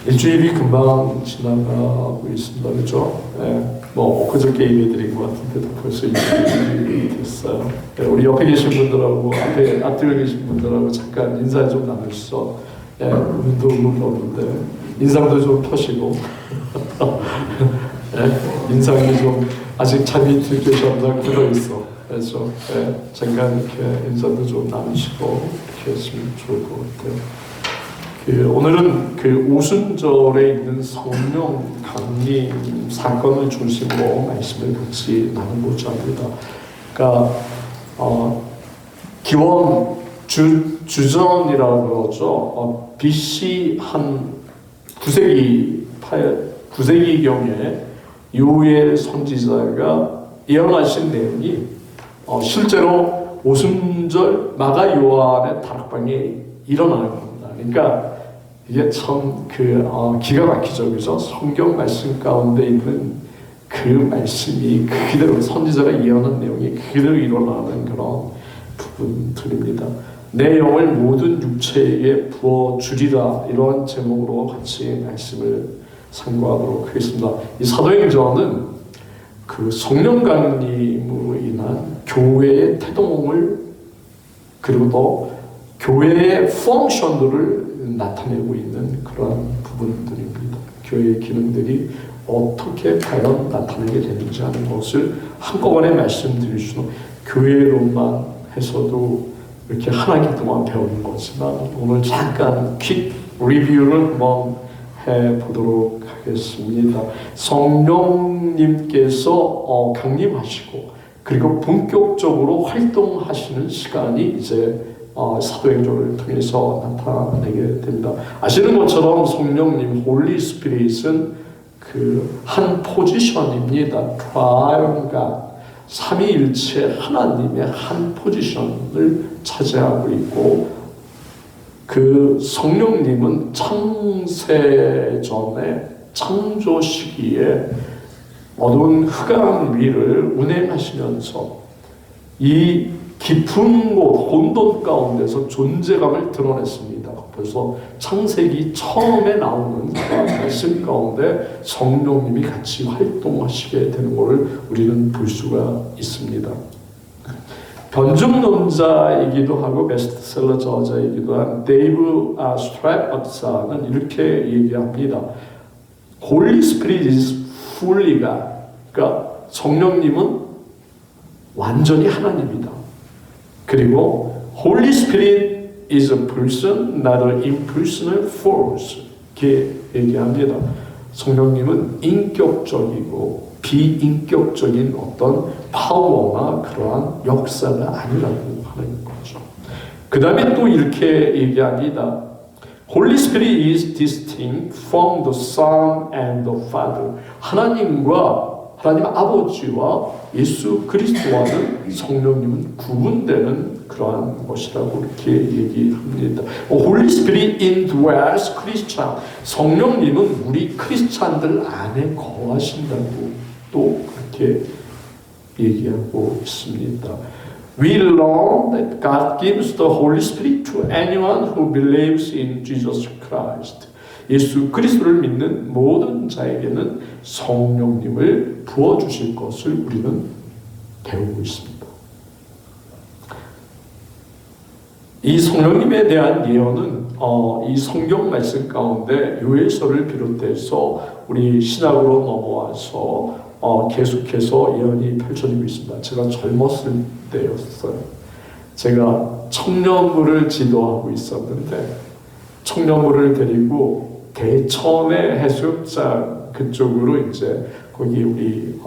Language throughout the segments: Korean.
일주일이 금방 지나가고 있습니다. 그죠? 뭐 그저께 예배드린 것 같은데도 벌써 일주일이 됐어요. 우리 옆에 계신 분들하고 앞뒤에 계신 분들하고 잠깐 인사 좀 나누시죠. 눈도 오는데 인상도 좀 펴시고 인상이 좀 아직 잠이 들으셨나 굳어 있어. 그래서 잠깐 이렇게 인사도 좀 나누시고 이렇게 했으면 좋을 것 같아요. 오늘은 오순절에 있는 성령 강림 사건을 중심으로 말씀을 같이 나눠보자 합니다. 그러니까 기원 주전이라고 그러죠. BC 한 9세기경에 요엘 선지자가 예언하신 내용이 실제로 오순절 마가 요한의 다락방에 일어나는 겁니다. 그러니까 이게 참 기가 막히죠, 그죠? 성경 말씀 가운데 있는 그 말씀이 그대로 선지자가 예언한 내용이 그대로 일어나는 그런 부분들입니다. 내 영을 모든 육체에 부어 주리라, 이런 제목으로 같이 말씀을 상고하도록 하겠습니다. 이 사도행전은 성령 강림으로 인한 교회의 태동을 그리고 또 교회의 펑션들을 나타내고 있는 그런 부분들입니다. 교회의 기능들이 어떻게 과연 나타나게 되는지 하는 것을 한꺼번에 말씀드릴 수는 교회로만 해서도 이렇게 한 학기 동안 배우는 거지만 오늘 잠깐 퀵 리뷰를 한번 해보도록 하겠습니다. 성령님께서 강림하시고 그리고 본격적으로 활동하시는 시간이 이제 사도행전을 통해서 나타나게 됩니다. 아시는 것처럼 성령님, 홀리 스피릿은 한 포지션입니다. 트라이언과 삼위일체 하나님의 한 포지션을 차지하고 있고 성령님은 창세전에 창조 시기에 어두운 흑암 위를 운행하시면서 이 깊은 곳, 혼돈 가운데서 존재감을 드러냈습니다. 벌써 창세기 처음에 나오는 말씀 가운데 성령님이 같이 활동하시게 되는 것을 우리는 볼 수가 있습니다. 변증론자이기도 하고 베스트셀러 저자이기도 한 데이브 스트랩 박사는 이렇게 얘기합니다. Holy Spirit is fully God. 그러니까 성령님은 완전히 하나님이다. 그리고 Holy Spirit is a person, not an impersonal force. 이렇게 얘기합니다. 성령님은 인격적이고 비인격적인 어떤 파워나 그러한 역사가 아니라고 하는 거죠. 그 다음에 또 이렇게 얘기합니다. Holy Spirit is distinct from the Son and the Father. 하나님 아버지와 예수 그리스도와는 성령님은 구분되는 그러한 것이라고 이렇게 얘기합니다. Holy Spirit indwells Christian. 성령님은 우리 크리스찬들 안에 거하신다고 또 그렇게 얘기하고 있습니다. We learn that God gives the Holy Spirit to anyone who believes in Jesus Christ. 예수 그리스도를 믿는 모든 자에게는 성령님을 부어주실 것을 우리는 배우고 있습니다. 이 성령님에 대한 예언은 이 성경 말씀 가운데 요엘서를 비롯해서 우리 신약으로 넘어와서 계속해서 예언이 펼쳐지고 있습니다. 제가 젊었을 때였어요. 제가 청년부를 지도하고 있었는데 청년부를 데리고 대천의 해수욕장 그쪽으로 이제 거기 우리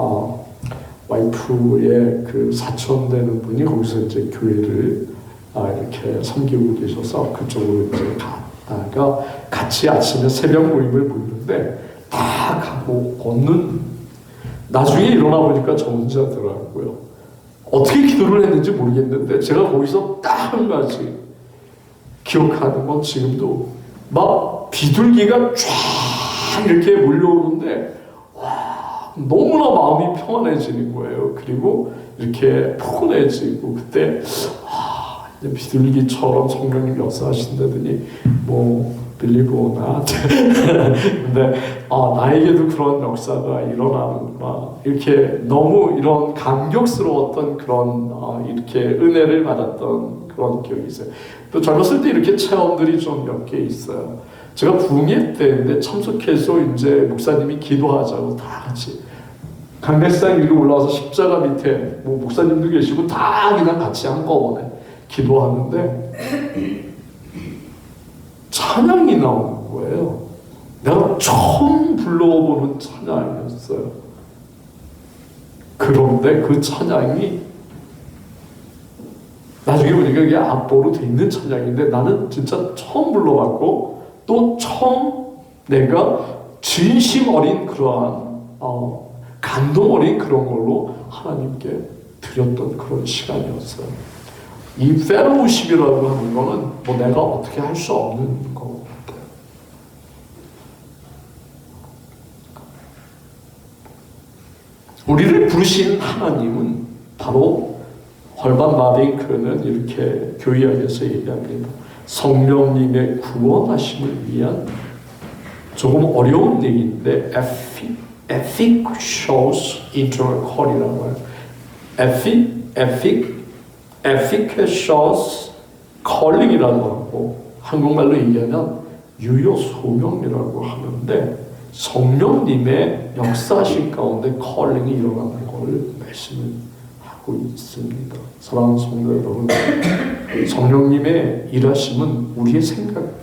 와이프의 사촌 되는 분이 거기서 이제 교회를 이렇게 섬기고 계셔서 그쪽으로 이제 갔다가 같이 아침에 새벽 모임을 모이는데 다 가고 걷는 나중에 일어나 보니까 저 혼자더라고요. 어떻게 기도를 했는지 모르겠는데 제가 거기서 딱 한 가지 기억하는 건 지금도 막 비둘기가 쫙 이렇게 몰려오는데 와 너무나 마음이 평안해지는 거예요. 그리고 이렇게 포근해지고 그때 비둘기처럼 성령님 역사하신다더니 뭐 believe or not. 근데 나에게도 그런 역사가 일어나는구나. 이렇게 너무 이런 감격스러웠던 그런 이렇게 은혜를 받았던 그런 기억이 있어요. 또 젊었을 때 이렇게 체험들이 좀 몇 개 있어요. 제가 부흥회 때인데 참석해서 이제 목사님이 기도하자고 다 같이 강대상 위로 올라와서 십자가 밑에 뭐 목사님도 계시고 다 그냥 같이 한꺼번에 기도하는데 찬양이 나오는 거예요. 내가 처음 불러보는 찬양이었어요. 그런데 그 찬양이 나중에 보니까 이게 악보로 돼 있는 찬양인데 나는 진짜 처음 불러봤고 또 처음 내가 진심 어린 그러한 감동 어린 그런 걸로 하나님께 드렸던 그런 시간이었어요. 이 펠로우십이라고 하는 거는 뭐 내가 어떻게 할 수 없는 것 같아요. 우리를 부르신 하나님은 바로 헐반 마데이크는 이렇게 교회학에서 얘기합니다. 성령님의 구원하심을 위한 조금 어려운 얘기인데 efficacious internal call이라고 해요. efficacious calling이라고 하고 한국말로 얘기하면 유효 소명이라고 하는데 성령님의 역사하신 가운데 calling이 일어나는 것을 말씀을 하고 있습니다. 사랑하는 성도 여러분, 성령님의 일하심은 우리의 생각을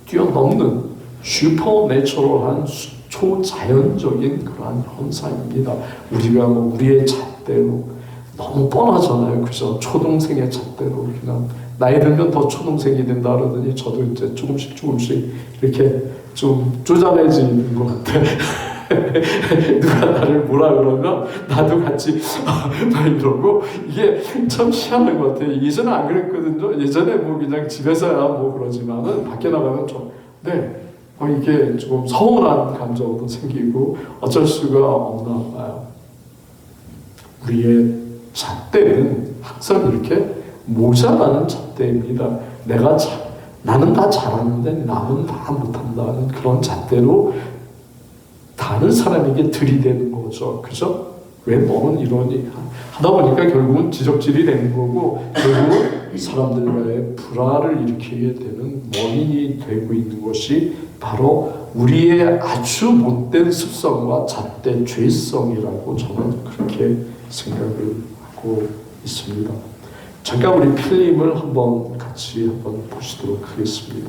뛰어넘는 슈퍼내추럴한 초자연적인 그러한 현상입니다. 우리가 우리의 잣대로 너무 뻔하잖아요. 그죠? 초동생의 잣대로 그냥 나이 들면 더 초동생이 된다 그러더니 저도 이제 조금씩 이렇게 좀 쪼잔해지는 것 같아. 누가 나를 뭐라 그러면 나도 같이 막 이러고 이게 참 희한한 것 같아요. 예전에 안 그랬거든요. 예전에 뭐 그냥 집에서야 뭐 그러지만은 밖에 나가면 좀 이게 좀 서운한 감정도 생기고 어쩔 수가 없나 봐요. 우리의 잣대는 항상 이렇게 모자라는 잣대입니다. 나는 다 잘하는데 남은 다 못한다는 그런 잣대로 다른 사람에게 들이대는 거죠. 그죠? 왜 너는 이러니? 하다 보니까 결국은 지적질이 되는 거고 결국은 사람들과의 불화를 일으키게 되는 원인이 되고 있는 것이 바로 우리의 아주 못된 습성과 잣대 죄성이라고 저는 그렇게 생각을 하고 있습니다. 잠깐 우리 필름을 같이 보시도록 하겠습니다.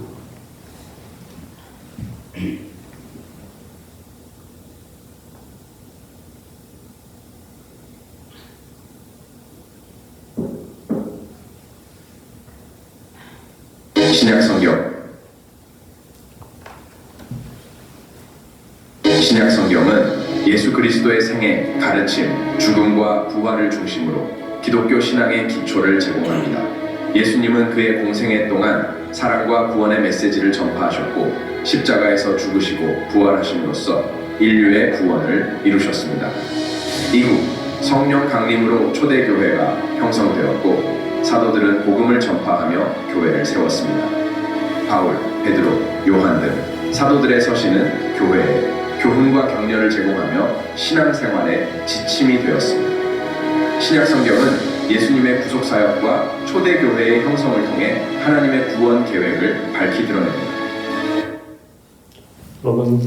신약 성경은 예수 그리스도의 생애, 가르침, 죽음과 부활을 중심으로 기독교 신앙의 기초를 제공합니다. 예수님은 그의 공생애 동안 사랑과 구원의 메시지를 전파하셨고 십자가에서 죽으시고 부활하심으로써 인류의 구원을 이루셨습니다. 이후 성령 강림으로 초대교회가 형성되었고 사도들은 복음을 전파하며 교회를 세웠습니다. 바울, 베드로, 요한 등 사도들의 서신은 교회에 교훈과 격려를 제공하며 신앙생활의 지침이 되었습니다. 신약 성경은 예수님의 구속 사역과 초대교회의 형성을 통해 하나님의 구원 계획을 밝히 드러냅니다. 여러분,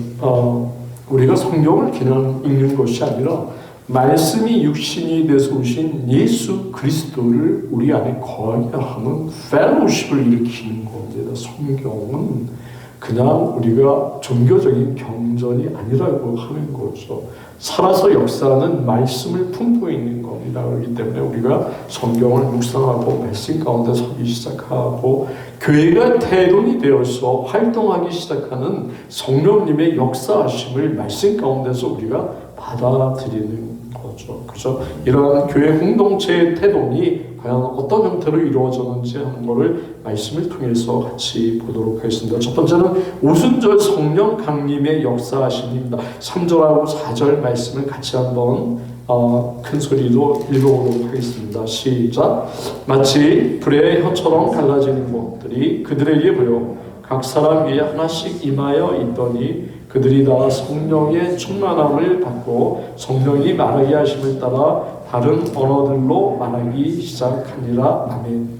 우리가 성경을 그냥 읽는 것이 아니라 말씀이 육신이 돼서 오신 예수 그리스도를 우리 안에 거하게 하는 펠로우십을 일으키는 겁니다. 성경은 그냥 우리가 종교적인 경전이 아니라고 하는 거죠. 살아서 역사하는 말씀을 품고 있는 겁니다. 그렇기 때문에 우리가 성경을 묵상하고 말씀 가운데 서기 시작하고 교회가 태동이 되어서 활동하기 시작하는 성령님의 역사하심을 말씀 가운데서 우리가 받아들이는 거죠. 그죠? 이러한 교회 공동체의 태동이 과연 어떤 형태로 이루어졌는지 하는 것을 말씀을 통해서 같이 보도록 하겠습니다. 첫 번째는 오순절 성령 강림의 역사하심입니다. 3절하고 4절 말씀을 같이 한번 큰 소리로 읽어보도록 하겠습니다. 시작. 마치 불의 혀처럼 갈라지는 것들이 그들에게 보여 각 사람 위에 하나씩 임하여 있더니 그들이 다 성령의 충만함을 받고 성령이 말하게 하심을 따라 다른 언어들로 말하기 시작하니라. 아멘.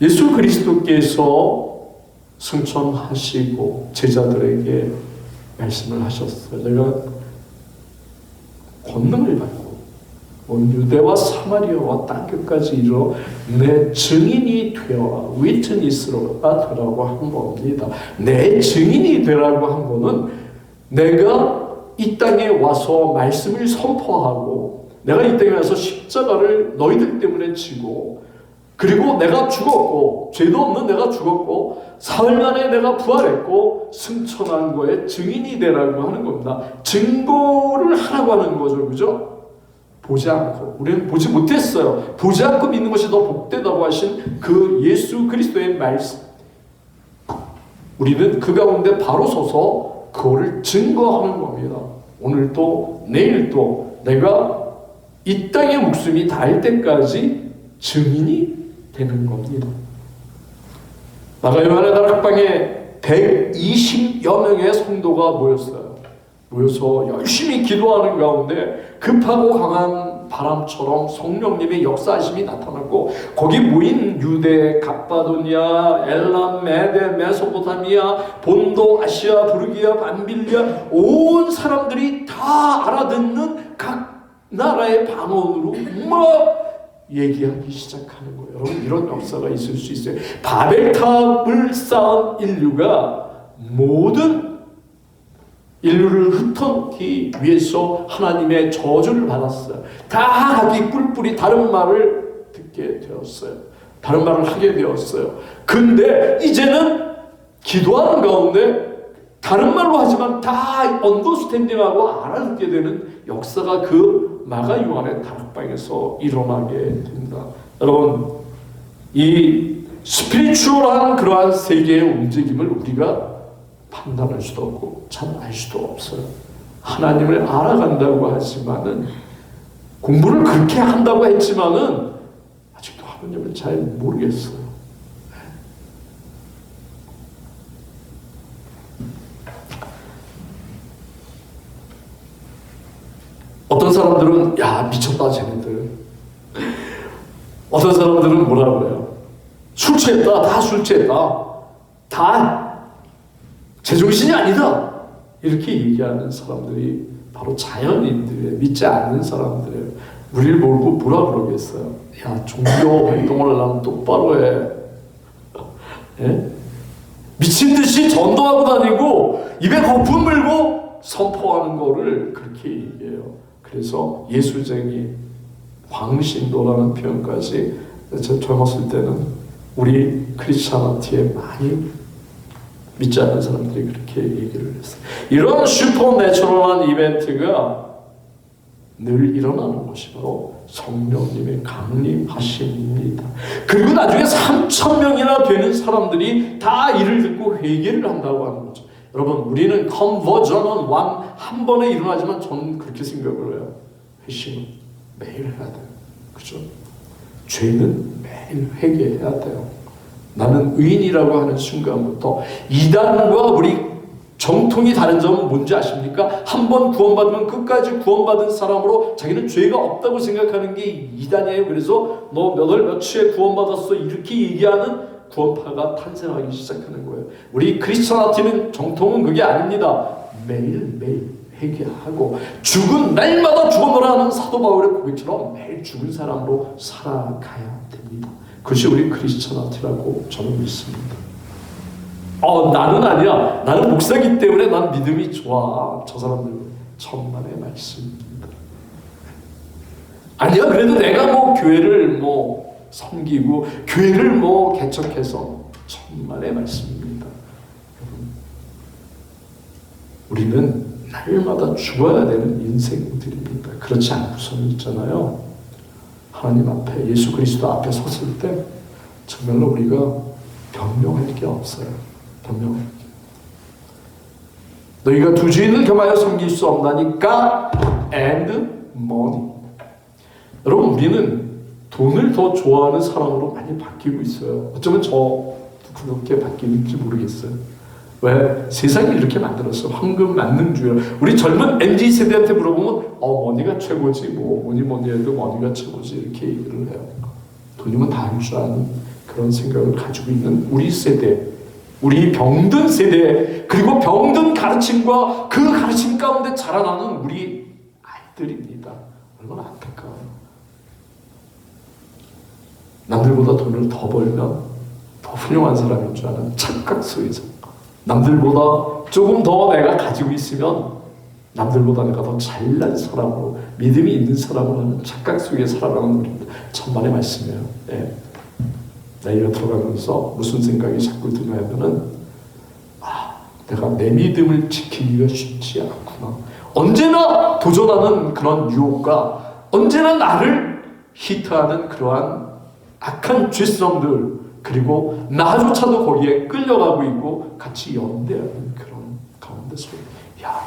예수 그리스도께서 승천하시고 제자들에게 말씀을 하셨어요. 내가 권능을 받고 온 유대와 사마리아와 땅끝까지 이르러 내 증인이 되어 위트니스로가 되라고 한 겁니다. 내 증인이 되라고 한 거는 내가 이 땅에 와서 말씀을 선포하고 내가 이 땅에 와서 십자가를 너희들 때문에 지고 그리고 내가 죽었고 죄도 없는 내가 죽었고 사흘 만에 내가 부활했고 승천한 거에 증인이 되라고 하는 겁니다. 증거를 하라고 하는 거죠. 그죠? 보지 않고 우리는 보지 못했어요. 보지 않고 믿는 것이 더 복되다고 하신 그 예수 그리스도의 말씀, 우리는 그 가운데 바로 서서 그거를 증거하는 겁니다. 오늘도 내일도 내가 이 땅의 목숨이 닿을 때까지 증인이 되는 겁니다. 나가요한의 다락방에 120여 명의 성도가 모여서 열심히 기도하는 가운데 급하고 강한 바람처럼 성령님의 역사하심이 나타났고 거기 모인 유대, 갑바도니아, 엘람, 메데, 메소포타미아, 본도, 아시아, 부르기아, 밤빌리아 온 사람들이 다 알아듣는 각 나라의 방언으로 막 얘기하기 시작하는 거예요. 여러분 이런 역사가 있을 수 있어요. 바벨탑을 쌓은 인류가 모든 인류를 흩어놓기 위해서 하나님의 저주를 받았어요. 다 자기 뿔뿔이 다른 말을 듣게 되었어요. 다른 말을 하게 되었어요. 근데 이제는 기도하는 가운데 다른 말로 하지만 다 언더스탠딩하고 알아듣게 되는 역사가 그 마가 요한의 다락방에서 일어나게 됩니다. 여러분 이 스피리추얼한 그러한 세계의 움직임을 우리가 판단할 수도 없고 잘 알 수도 없어요. 하나님을 알아간다고 하지만은 공부를 그렇게 한다고 했지만은 아직도 하나님을 잘 모르겠어요. 어떤 사람들은 야 미쳤다 쟤네들. 어떤 사람들은 뭐라 그래요? 술 취했다. 다 술 취했다. 다 제정신이 아니다. 이렇게 얘기하는 사람들이 바로 자연인들이에요. 믿지 않는 사람들이에요. 우리를 몰고 뭐라 그러겠어요? 야 종교 활동을 나는 똑바로 해. 예? 미친 듯이 전도하고 다니고 입에 거품 물고 선포하는 거를 그렇게 얘기해요. 그래서 예수쟁이, 광신도라는 표현까지 제가 젊었을 때는 우리 크리스찬티에 많이 믿지 않는 사람들이 그렇게 얘기를 했어요. 이런 슈퍼내추럴한 이벤트가 늘 일어나는 것이 바로 성령님의 강림하심입니다. 그리고 나중에 3,000명이나 되는 사람들이 다 이를 듣고 회개를 한다고 하는 거죠. 여러분 우리는 컨버전은 한 번에 일어나지만 저는 그렇게 생각을 해요. 회심은 매일 해야 돼요. 그죠? 죄는 매일 회개해야 돼요. 나는 의인이라고 하는 순간부터 이단과 우리 정통이 다른 점은 뭔지 아십니까? 한 번 구원받으면 끝까지 구원받은 사람으로 자기는 죄가 없다고 생각하는 게 이단이에요. 그래서 너 몇 월 며칠에 구원받았어 이렇게 얘기하는 구원파가 탄생하기 시작하는 거예요. 우리 크리스천아티는 정통은 그게 아닙니다. 매일매일 회개하고 죽은 날마다 죽어노라 하는 사도 바울의 고백처럼 매일 죽은 사람으로 살아가야 됩니다. 그것이 우리 크리스천아티라고 저는 믿습니다. 나는 아니야. 나는 목사이기 때문에 난 믿음이 좋아. 저 사람들 천만의 말씀입니다. 아니야. 그래도 내가 뭐 교회를 뭐 섬기고 교회를 뭐 개척해서 천만의 말씀입니다. 우리는 날마다 죽어야 되는 인생들입니다. 그렇지 않고서는 있잖아요. 하나님 앞에 예수 그리스도 앞에 섰을 때 정말로 우리가 변명할 게 없어요. 변명할 게. 너희가 두 주인을 겸하여 섬길 수 없나니까 and money. 여러분 우리는 돈을 더 좋아하는 사람으로 많이 바뀌고 있어요. 어쩌면 저 자꾸 그렇게 바뀌는지 모르겠어요. 왜? 세상이 이렇게 만들었어. 황금 만능주의. 우리 젊은 MZ세대한테 물어보면 머니가 최고지, 뭐니 해도 머니가 최고지 이렇게 얘기를 해요. 돈이면 다 할 줄 아는 그런 생각을 가지고 있는 우리 세대, 우리 병든 세대, 그리고 병든 가르침과 그 가르침 가운데 자라나는 우리 아이들입니다. 얼마나 안타까워요. 남들보다 돈을 더 벌면 더 훌륭한 사람인 줄 아는 착각 속에서, 남들보다 조금 더 내가 가지고 있으면 남들보다 내가 더 잘난 사람으로, 믿음이 있는 사람으로 하는 착각 속에 살아가는 우리입니다. 천만의 말씀이에요. 네. 나이가 들어가면서 무슨 생각이 자꾸 드냐면은 내가 내 믿음을 지키기가 쉽지 않구나. 언제나 도전하는 그런 유혹과 언제나 나를 히트하는 그러한 악한 죄성들, 그리고 나조차도 거기에 끌려가고 있고 같이 연대하는 그런 가운데서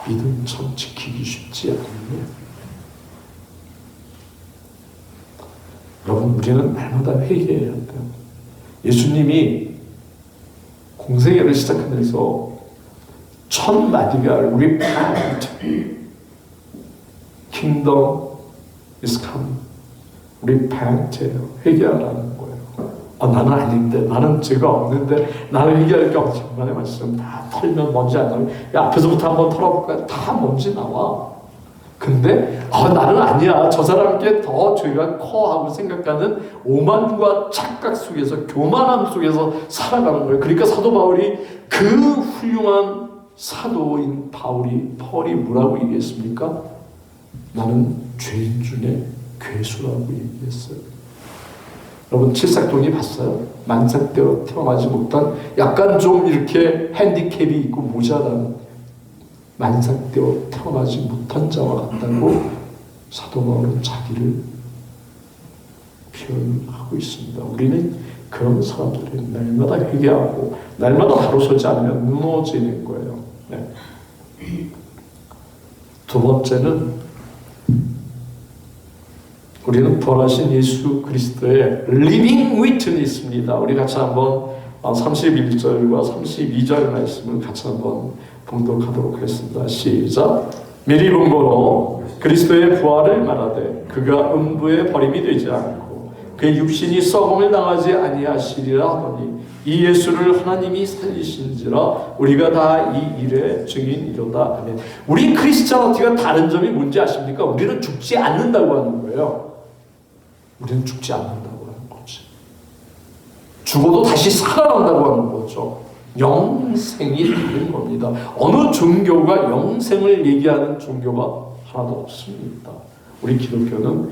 믿음 참 지키기 쉽지 않네. 여러분, 우리는 날마다 회개해야 돼요. 예수님이 공생애를 시작하면서 첫 마디가 repent, kingdom is coming. repent예요. 회개하라는 거예요. 나는 아닌데, 나는 죄가 없는데, 나는 회개할 게 없지. 정말의 말씀 다 털면 먼지 안 나요. 앞에서부터 한번 털어볼까요? 다 먼지 나와. 근데 나는 아니야, 저 사람께 더 죄가 커 하고 생각하는 오만과 착각 속에서, 교만함 속에서 살아가는 거예요. 그러니까 사도 바울이, 그 훌륭한 사도인 폴이 뭐라고 얘기했습니까? 나는 죄인 중에 괴수라고 얘기했어요. 여러분, 칠삭동이 봤어요? 만삭대로 태어나지 못한, 약간 좀 이렇게 핸디캡이 있고 모자란, 만삭대로 태어나지 못한 자와 같다고 사도 바울은 자기를 표현하고 있습니다. 우리는 그런 사람들이 날마다 회개하고 날마다 바로 서지 않으면 무너지는 거예요. 네. 두 번째는, 우리는 부활하신 예수 그리스도의 living witness입니다. 우리 같이 한번 31절과 32절 말씀을 같이 한번 봉독하도록 하겠습니다. 시작. 미리 본 거로 그리스도의 부활을 말하되 그가 음부에 버림이 되지 않고 그의 육신이 썩음을 당하지 아니하시리라 하더니 이 예수를 하나님이 살리신지라 우리가 다 이 일의 증인이로다. 아멘. 우리 크리스찬어티가 다른 점이 뭔지 아십니까? 우리는 죽지 않는다고 하는 거예요. 우리는 죽지 않는다고 하는 거지. 죽어도 다시 살아난다고 하는 거죠. 영생이 있는 겁니다. 어느 종교가 영생을 얘기하는 종교가 하나도 없습니다. 우리 기독교는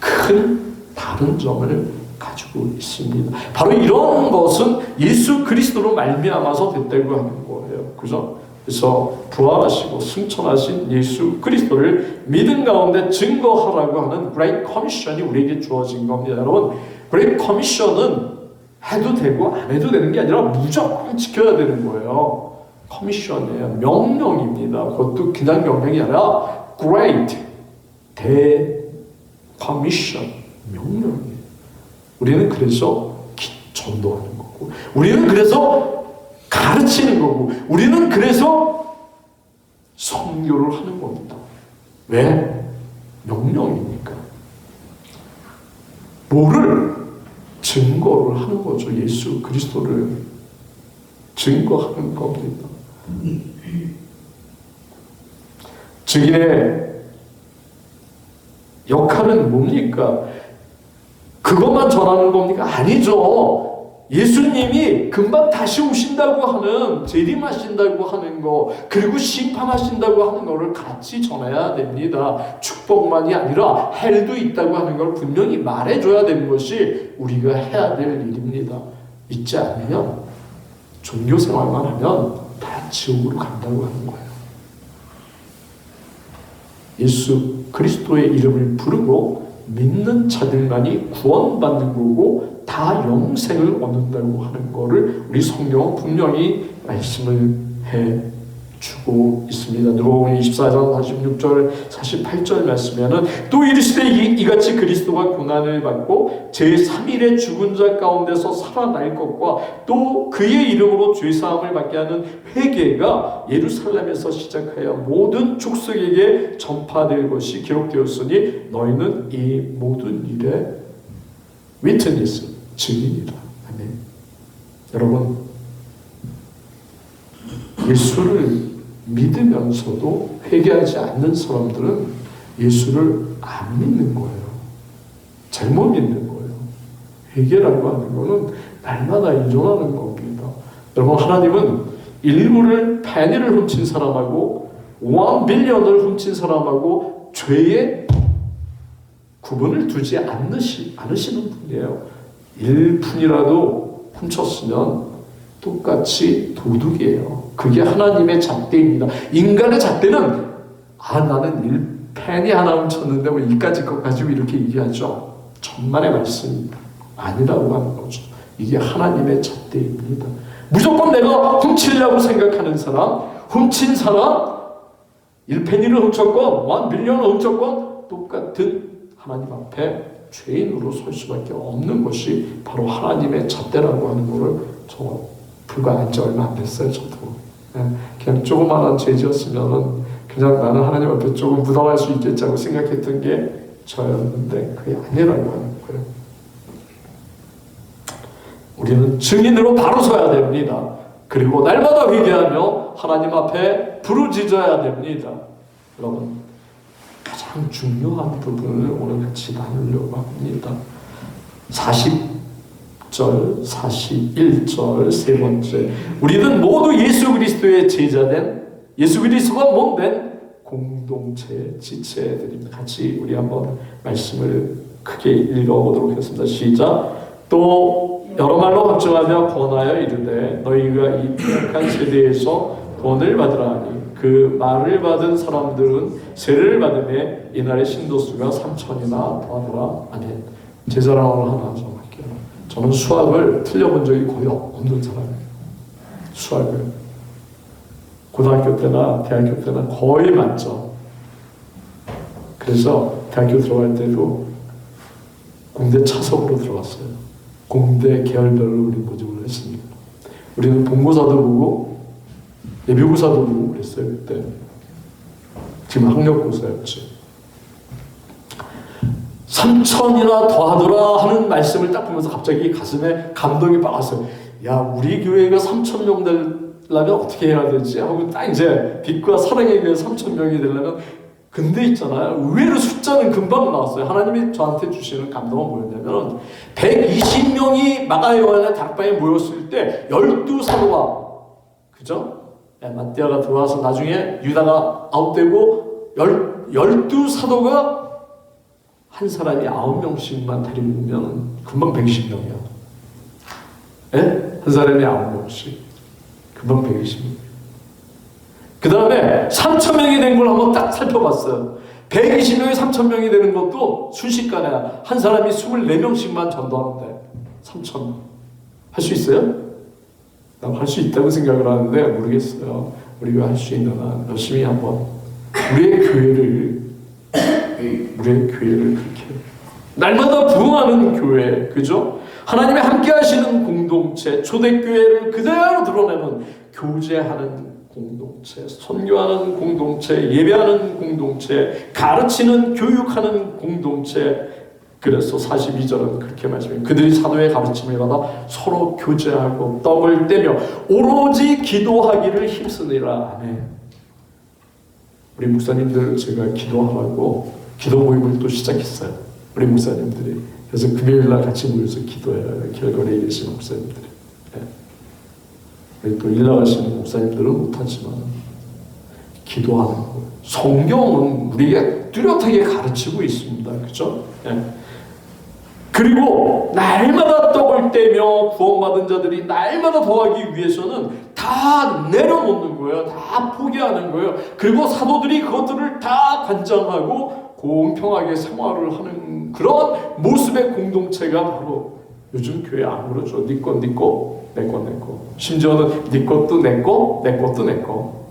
큰 다른 점을 가지고 있습니다. 바로 이런 것은 예수 그리스도로 말미암아서 됐다고 하는 거예요. 그죠? 그래서 부활하시고 승천하신 예수 그리스도를 믿음 가운데 증거하라고 하는 Great Commission이 우리에게 주어진 겁니다. 여러분, Great Commission은 해도 되고 안 해도 되는 게 아니라 무조건 지켜야 되는 거예요. 커미션이에요. 명령입니다. 그것도 그냥 명령이 아니라 Great 대커미션, 명령이에요. 우리는 그래서 전도하는 거고, 우리는 그래서 가르치는 거고, 우리는 그래서 선교를 하는 겁니다. 왜? 명령이니까. 뭐를? 증거를 하는 거죠. 예수 그리스도를 증거하는 겁니다. 증인의 역할은 뭡니까? 그것만 전하는 겁니까? 아니죠. 예수님이 금방 다시 오신다고 하는, 재림하신다고 하는 거, 그리고 심판하신다고 하는 거를 같이 전해야 됩니다. 축복만이 아니라 헬도 있다고 하는 걸 분명히 말해줘야 되는 것이 우리가 해야 될 일입니다. 잊지 않으면, 종교 생활만 하면 다 지옥으로 간다고 하는 거예요. 예수 그리스도의 이름을 부르고 믿는 자들만이 구원받는 거고 다 영생을 얻는다고 하는 거를 우리 성경은 분명히 말씀을 해 주고 있습니다. 누가복음 24장 46절 48절 말씀에는 또 이르시되 이같이 그리스도가 고난을 받고 제3일에 죽은 자 가운데서 살아날 것과 또 그의 이름으로 죄사함을 받게 하는 회개가 예루살렘에서 시작하여 모든 족속에게 전파될 것이 기록되었으니 너희는 이 모든 일에 위트니스, 증인이다. 아멘. 여러분, 예수를 믿으면서도 회개하지 않는 사람들은 예수를 안 믿는 거예요. 잘못 믿는 거예요. 회개라고 하는 것은 날마다 인정하는 겁니다. 여러분, 하나님은 인류를 페니를 훔친 사람하고 1빌리언을 훔친 사람하고 죄에 구분을 두지 않으시는 분이에요. 1푼이라도 훔쳤으면 똑같이 도둑이에요. 그게 하나님의 잣대입니다. 인간의 잣대는 나는 1펜이 하나 훔쳤는데 왜 이까지 것 가지고 이렇게 얘기하죠. 천만의 말씀입니다. 아니라고 하는 거죠. 이게 하나님의 잣대입니다. 무조건 내가 훔치려고 생각하는 사람, 훔친 사람, 1펜이를 훔쳤건 1빌리언을 훔쳤건 똑같은 하나님 앞에 죄인으로 설 수밖에 없는 것이 바로 하나님의 잣대라고 하는 것을 저 불과 한지 얼마 안 됐어요. 저도 그냥 조그마한 죄지었으면 그냥 나는 하나님 앞에 조금 무덤할 수 있겠지 하고 생각했던 게 저였는데 그게 아니라고 하는 거예요. 우리는 증인으로 바로 서야 됩니다. 그리고 날마다 회개하며 하나님 앞에 부르짖어야 됩니다. 여러분, 가장 중요한 부분을 오늘 같이 나누려고 합니다. 40절, 41절 세 번째, 우리는 모두 예수 그리스도의 제자된, 예수 그리스도가 몸된 공동체 지체들입니다. 같이 우리 한번 말씀을 크게 읽어보도록 하겠습니다. 시작. 또 여러 말로 확증하며 권하여 이르되 너희가 이 폐역한 세대에서 구원을 받으라 하니 그 말을 받은 사람들은 세례를 받음에 이날의 신도수가 3,000이나 더하더라. 아멘. 제 자랑을 하나 좀 할게요. 저는 수학을 틀려본 적이 거의 없는 사람이에요. 수학을 고등학교 때나 대학교 때나 거의 맞죠. 그래서 대학교 들어갈 때도 공대 차석으로 들어갔어요. 공대 계열별로 우리 모집을 했습니다. 우리는 본고사도 보고 예비고사도 보고 그랬어요. 그때 지금 학력고사였지. 3,000이나 더하더라 하는 말씀을 딱 보면서 갑자기 가슴에 감동이 박았어요. 야, 우리 교회가 3,000명 되려면 어떻게 해야 되지? 하고 딱 이제 빛과 사랑의 교회 3,000명이 되려면, 근데 있잖아요. 의외로 숫자는 금방 나왔어요. 하나님이 저한테 주시는 감동은 뭐였냐면 120명이 마가요한의 다락방에 모였을 때 12사도가, 그죠? 마띠아가 들어와서 나중에 유다가 아웃되고 12사도가 한 사람이 9명씩만 데리고 오면 금방 120명이야. 예? 한 사람이 9명씩. 금방 120명. 그 다음에 3,000명이 된 걸 한번 딱 살펴봤어요. 120명이 3,000명이 되는 것도 순식간에 한 사람이 24명씩만 전도하는데 3,000명. 할 수 있어요? 난 할 수 있다고 생각을 하는데 모르겠어요. 우리가 할 수 있는 한 열심히 한번 우리의 교회를 그렇게 날마다 부흥하는 교회, 그죠? 하나님의 함께 하시는 공동체, 초대교회를 그대로 드러내는 교제하는 공동체, 선교하는 공동체, 예배하는 공동체, 가르치는, 교육하는 공동체. 그래서 42절은 그렇게 말씀해요. 그들이 사도의 가르침을 받아 서로 교제하고 떡을 떼며 오로지 기도하기를 힘쓰니라. 아멘. 우리 목사님들 제가 기도하라고 기도 모임을 또 시작했어요. 우리 목사님들이. 그래서 금요일날 같이 모여서 기도해요. 길거리에 계신 목사님들이. 네. 또 일 나가시는 목사님들은 못하지만 기도하는 거예요. 성경은 우리가 뚜렷하게 가르치고 있습니다. 그렇죠? 네. 그리고 날마다 떡을 떼며 구원받은 자들이 날마다 더하기 위해서는 다 내려놓는 거예요. 다 포기하는 거예요. 그리고 사도들이 그것들을 다 관장하고 공평하게 생활을 하는 그런 모습의 공동체가 바로 요즘 교회 안 그러죠. 네 거, 네 거, 내 거, 내 거. 심지어는 네 것도 내 거, 내 것도 내 거.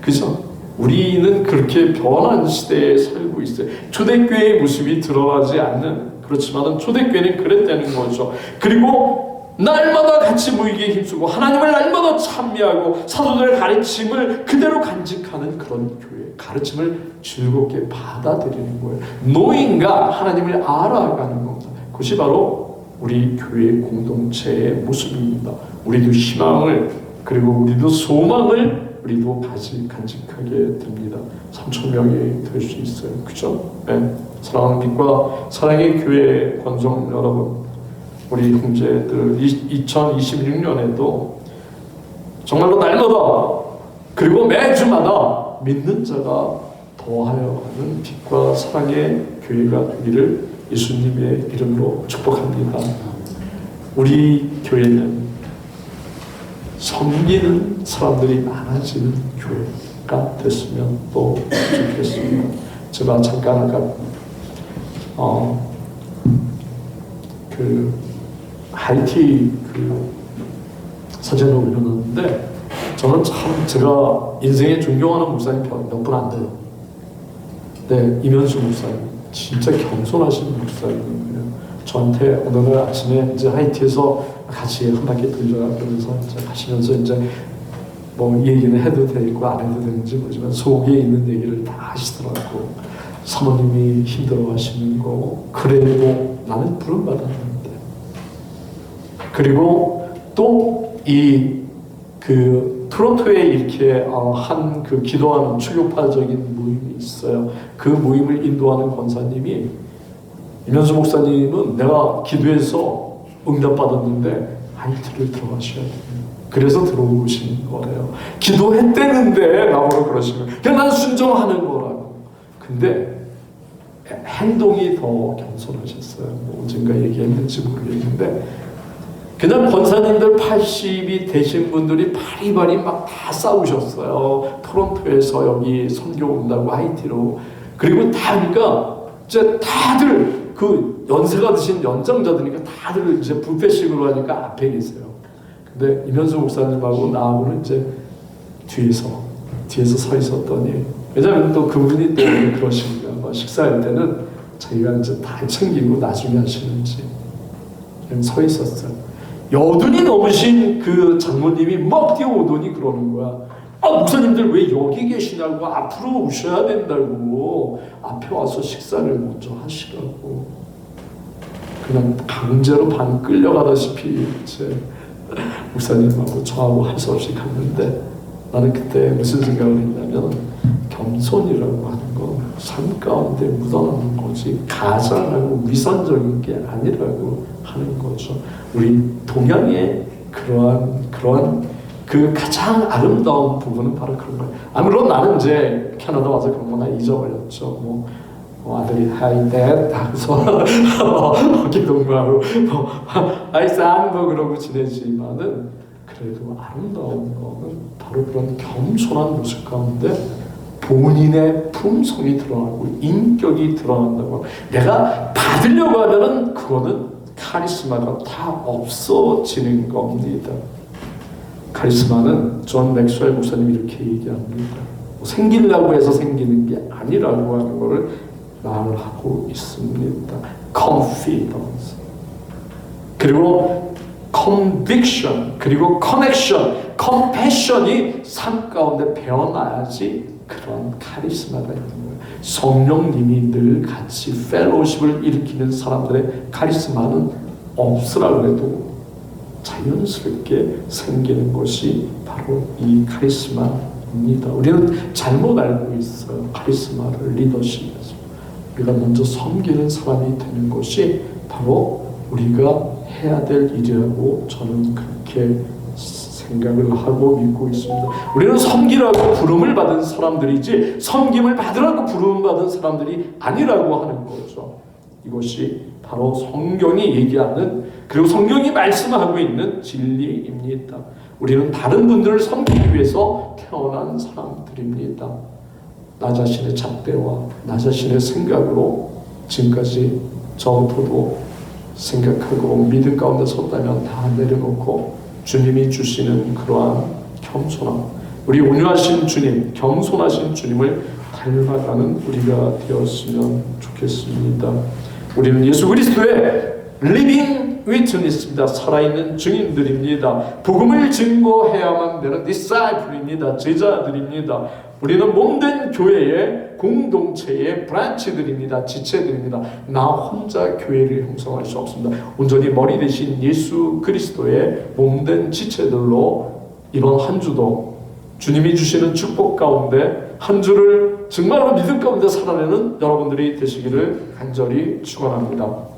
그죠? 우리는 그렇게 변한 시대에 살고 있어요. 초대교회의 모습이 드러나지 않는, 그렇지만 초대교회는 그랬다는 거죠. 그리고 날마다 같이 모이기에 힘쓰고 하나님을 날마다 찬미하고 사도들의 가르침을 그대로 간직하는 그런 교회, 가르침을 즐겁게 받아들이는 거예요. 노인과 하나님을 알아가는 겁니다. 그것이 바로 우리 교회 공동체의 모습입니다. 우리도 희망을, 그리고 우리도 소망을 우리도 간직하게 됩니다. 3,000명이 될 수 있어요. 그죠? 네. 사랑하는 빛과 사랑의 교회 권성 여러분, 우리 형제들 2026년에도 정말로 날마다 그리고 매주마다 믿는 자가 더하여 하는 빛과 사랑의 교회가 되기를 예수님의 이름으로 축복합니다. 우리 교회는 섬기는 사람들이 많아지는 교회가 됐으면 또 좋겠습니다. 제가 잠깐 아까 하이티 사진을 올려놨는데, 저는 참 제가 인생에 존경하는 목사님 몇 분 안 돼요. 네, 이면수 목사님 진짜 겸손하신 목사님이에요. 저한테 오늘 아침에 이제 하이티에서 같이 한 바퀴 돌려가 그러면서 이제 가시면서 이제 뭐 얘기는 해도 되고 안 해도 되는지 모르지만 속에 있는 얘기를 다 하시더라고. 사모님이 힘들어하시는 거, 그래도 나는 부름 받았는데. 그리고 또 토론토에 이렇게 한 기도하는 출교파적인 모임이 있어요. 그 모임을 인도하는 권사님이, 이면수 목사님은 내가 기도해서 응답받았는데 하이티를 들어가셔야 돼요. 그래서 들어오신 거래요. 기도했대는데 나보고 그러시면 그냥 난 순종하는 거라고. 근데 행동이 더 겸손하셨어요. 뭐 언젠가 얘기했는지 모르겠는데, 그냥 권사님들 80이 되신 분들이 바리바리 막 다 싸우셨어요. 토론토에서 여기 선교 온다고 하이티로. 그리고 그러니까 이제 다들 연세가 드신 연장자들이니까 다들 이제 뷔페식으로 하니까 앞에 계세요. 근데 이면수 목사님하고 나하고는 이제 뒤에서 서 있었더니, 왜냐하면 또 그분이 또 그러십니다. 식사할 때는 자기가 이제 다 챙기고 나중에 하시는지 그냥 서 있었어요. 여든이 넘으신 그 장모님이 막 뛰어오더니 그러는 거야. 목사님들 왜 여기 계시냐고, 앞으로 오셔야 된다고, 앞에 와서 식사를 먼저 하시라고. 그냥 강제로 반 끌려가다시피 이제 목사님하고 저하고 할 수 없이 갔는데, 나는 그때 무슨 생각을 했냐면, 겸손이라고 하는 건 삶 가운데 묻어나는 거지 가장하고 위선적인 게 아니라고 하는 거죠. 우리 동양의 그러한 그 가장 아름다운 부분은 바로 그런 거예요. 물론 나는 이제 캐나다 와서 그런 거 다 잊어버렸죠. 아들이 하이 댄 하면서 기동무하고 하이 쌍도 그러고 지내지만은, 그래도 아름다운 거는 바로 그런 겸손한 모습 가운데 본인의 품성이 드러나고 인격이 드러난다고. 내가 받으려고 하면은 그거는 카리스마가 다 없어지는 겁니다. 카리스마는 존 맥스웰 목사님이 이렇게 얘기합니다. 생기려고 해서 생기는 게 아니라고 하는 것을 말을 하고 있습니다. confidence, 그리고 conviction, 그리고 connection, compassion이 삶 가운데 배어나야지 그런 카리스마가 있는 거예요. 성령님이 늘 같이 펠로우십을 일으키는 사람들의 카리스마는 없으라고 해도 자연스럽게 생기는 것이 바로 이 카리스마입니다. 우리는 잘못 알고 있어요. 카리스마를 리더십에서. 우리가 먼저 섬기는 사람이 되는 것이 바로 우리가 해야 될 일이라고 저는 그렇게 생각을 하고 믿고 있습니다. 우리는 섬기라고 부름을 받은 사람들이지 섬김을 받으라고 부름 받은 사람들이 아니라고 하는 거죠. 이것이 바로 성경이 얘기하는, 그리고 성경이 말씀하고 있는 진리입니다. 우리는 다른 분들을 섬기기 위해서 태어난 사람들입니다. 나 자신의 잣대와 나 자신의 생각으로 지금까지 저부터도 생각하고 믿음 가운데 섰다면 다 내려놓고 주님이 주시는 그러한 겸손함, 우리 온유하신 주님, 겸손하신 주님을 닮아가는 우리가 되었으면 좋겠습니다. 우리는 예수 그리스도의 리빙 위트니스입니다. 살아있는 증인들입니다. 복음을 증거해야만 되는 디사이플입니다. 제자들입니다. 우리는 몸된 교회의 공동체의 브랜치들입니다. 지체들입니다. 나 혼자 교회를 형성할 수 없습니다. 온전히 머리 대신 예수 그리스도의 몸된 지체들로 이번 한 주도 주님이 주시는 축복 가운데 한 주를 정말로 믿음 가운데 살아내는 여러분들이 되시기를 간절히 축원합니다.